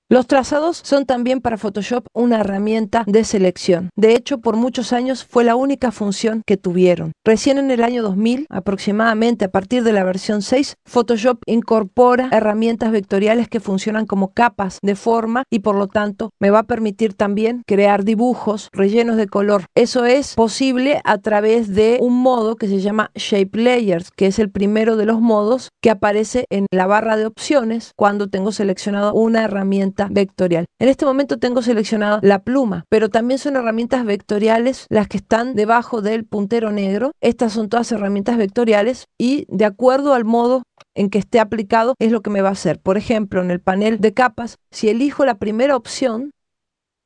Los trazados son también para Photoshop una herramienta de selección. De hecho, por muchos años fue la única función que tuvieron. Recién en el año 2000, aproximadamente a partir de la versión 6, Photoshop incorpora herramientas vectoriales que funcionan como capas de forma y por lo tanto me va a permitir también crear dibujos, rellenos de color. Eso es posible a través de un modo que se llama Shape Layers, que es el primero de los modos que aparece en la barra de opciones cuando tengo seleccionado una herramienta vectorial. En este momento tengo seleccionada la pluma, pero también son herramientas vectoriales las que están debajo del puntero negro. Estas son todas herramientas vectoriales y de acuerdo al modo en que esté aplicado es lo que me va a hacer. Por ejemplo, en el panel de capas, si elijo la primera opción,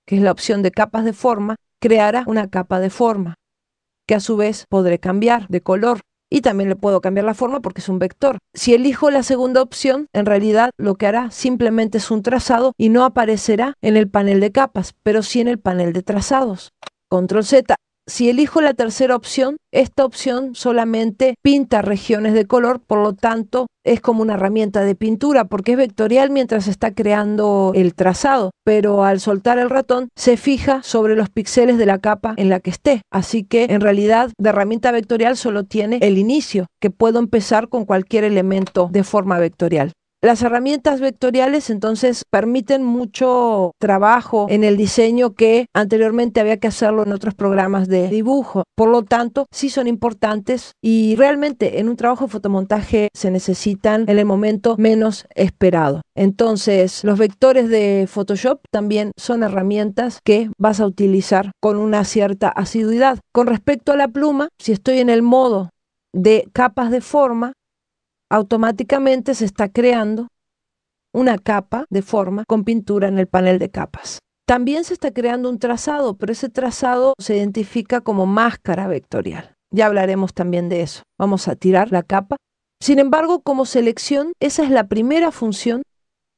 que es la opción de capas de forma, creará una capa de forma, que a su vez podré cambiar de color. Y también le puedo cambiar la forma porque es un vector. Si elijo la segunda opción, en realidad lo que hará simplemente es un trazado y no aparecerá en el panel de capas, pero sí en el panel de trazados. Control Z. Si elijo la tercera opción, esta opción solamente pinta regiones de color, por lo tanto es como una herramienta de pintura porque es vectorial mientras está creando el trazado, pero al soltar el ratón se fija sobre los píxeles de la capa en la que esté. Así que en realidad de herramienta vectorial solo tiene el inicio, que puedo empezar con cualquier elemento de forma vectorial. Las herramientas vectoriales entonces permiten mucho trabajo en el diseño que anteriormente había que hacerlo en otros programas de dibujo. Por lo tanto, sí son importantes y realmente en un trabajo de fotomontaje se necesitan en el momento menos esperado. Entonces, los vectores de Photoshop también son herramientas que vas a utilizar con una cierta asiduidad. Con respecto a la pluma, si estoy en el modo de capas de forma, automáticamente se está creando una capa de forma con pintura en el panel de capas. También se está creando un trazado, pero ese trazado se identifica como máscara vectorial. Ya hablaremos también de eso. Vamos a tirar la capa. Sin embargo, como selección, esa es la primera función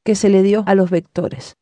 que se le dio a los vectores.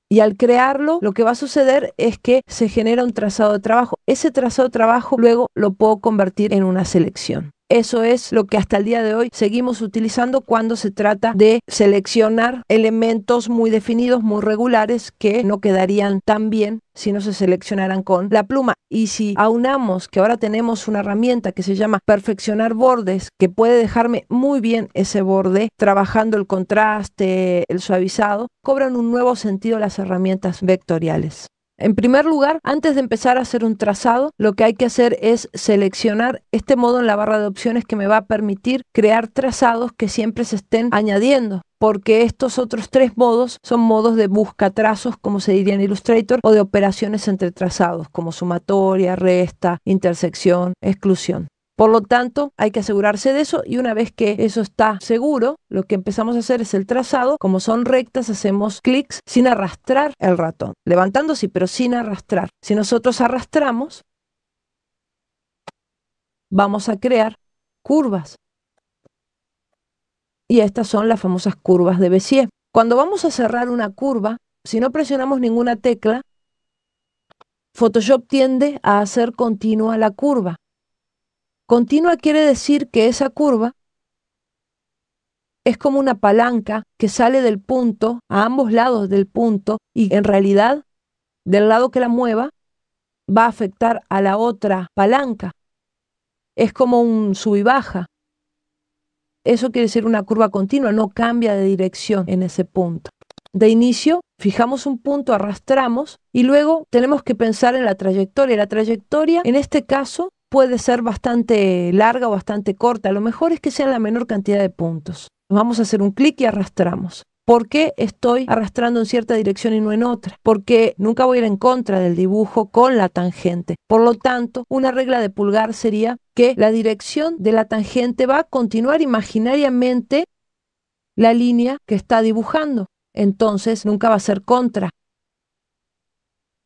Y al crearlo, lo que va a suceder es que se genera un trazado de trabajo. Ese trazado de trabajo luego lo puedo convertir en una selección. Eso es lo que hasta el día de hoy seguimos utilizando cuando se trata de seleccionar elementos muy definidos, muy regulares, que no quedarían tan bien si no se seleccionaran con la pluma. Y si aunamos que ahora tenemos una herramienta que se llama perfeccionar bordes, que puede dejarme muy bien ese borde, trabajando el contraste, el suavizado, cobran un nuevo sentido las herramientas vectoriales. En primer lugar, antes de empezar a hacer un trazado, lo que hay que hacer es seleccionar este modo en la barra de opciones que me va a permitir crear trazados que siempre se estén añadiendo, porque estos otros tres modos son modos de busca trazos, como se diría en Illustrator, o de operaciones entre trazados, como sumatoria, resta, intersección, exclusión. Por lo tanto, hay que asegurarse de eso y una vez que eso está seguro, lo que empezamos a hacer es el trazado. Como son rectas, hacemos clics sin arrastrar el ratón. Levantando sí, pero sin arrastrar. Si nosotros arrastramos, vamos a crear curvas. Y estas son las famosas curvas de Bézier. Cuando vamos a cerrar una curva, si no presionamos ninguna tecla, Photoshop tiende a hacer continua la curva. Continua quiere decir que esa curva es como una palanca que sale del punto, a ambos lados del punto, y en realidad, del lado que la mueva, va a afectar a la otra palanca. Es como un sub y baja. Eso quiere decir una curva continua, no cambia de dirección en ese punto. De inicio, fijamos un punto, arrastramos, y luego tenemos que pensar en la trayectoria. La trayectoria, en este caso, puede ser bastante larga o bastante corta. Lo mejor es que sea la menor cantidad de puntos. Vamos a hacer un clic y arrastramos. ¿Por qué estoy arrastrando en cierta dirección y no en otra? Porque nunca voy a ir en contra del dibujo con la tangente. Por lo tanto, una regla de pulgar sería que la dirección de la tangente va a continuar imaginariamente la línea que está dibujando. Entonces, nunca va a ser contra,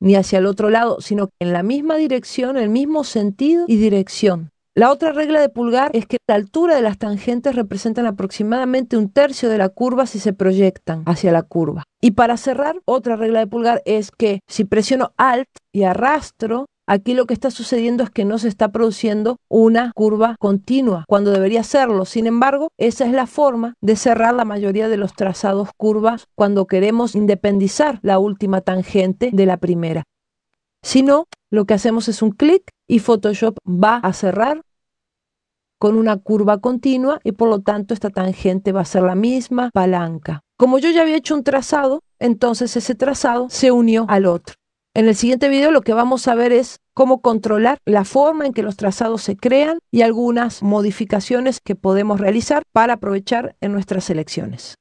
ni hacia el otro lado, sino en la misma dirección, el mismo sentido y dirección. La otra regla de pulgar es que la altura de las tangentes representan aproximadamente un tercio de la curva si se proyectan hacia la curva. Y para cerrar, otra regla de pulgar es que si presiono Alt y arrastro, Aquí lo que está sucediendo es que no se está produciendo una curva continua cuando debería serlo. Sin embargo, esa es la forma de cerrar la mayoría de los trazados curvas cuando queremos independizar la última tangente de la primera. Si no, lo que hacemos es un clic y Photoshop va a cerrar con una curva continua y por lo tanto esta tangente va a ser la misma palanca. Como yo ya había hecho un trazado, entonces ese trazado se unió al otro. En el siguiente video lo que vamos a ver es cómo controlar la forma en que los trazados se crean y algunas modificaciones que podemos realizar para aprovechar en nuestras selecciones.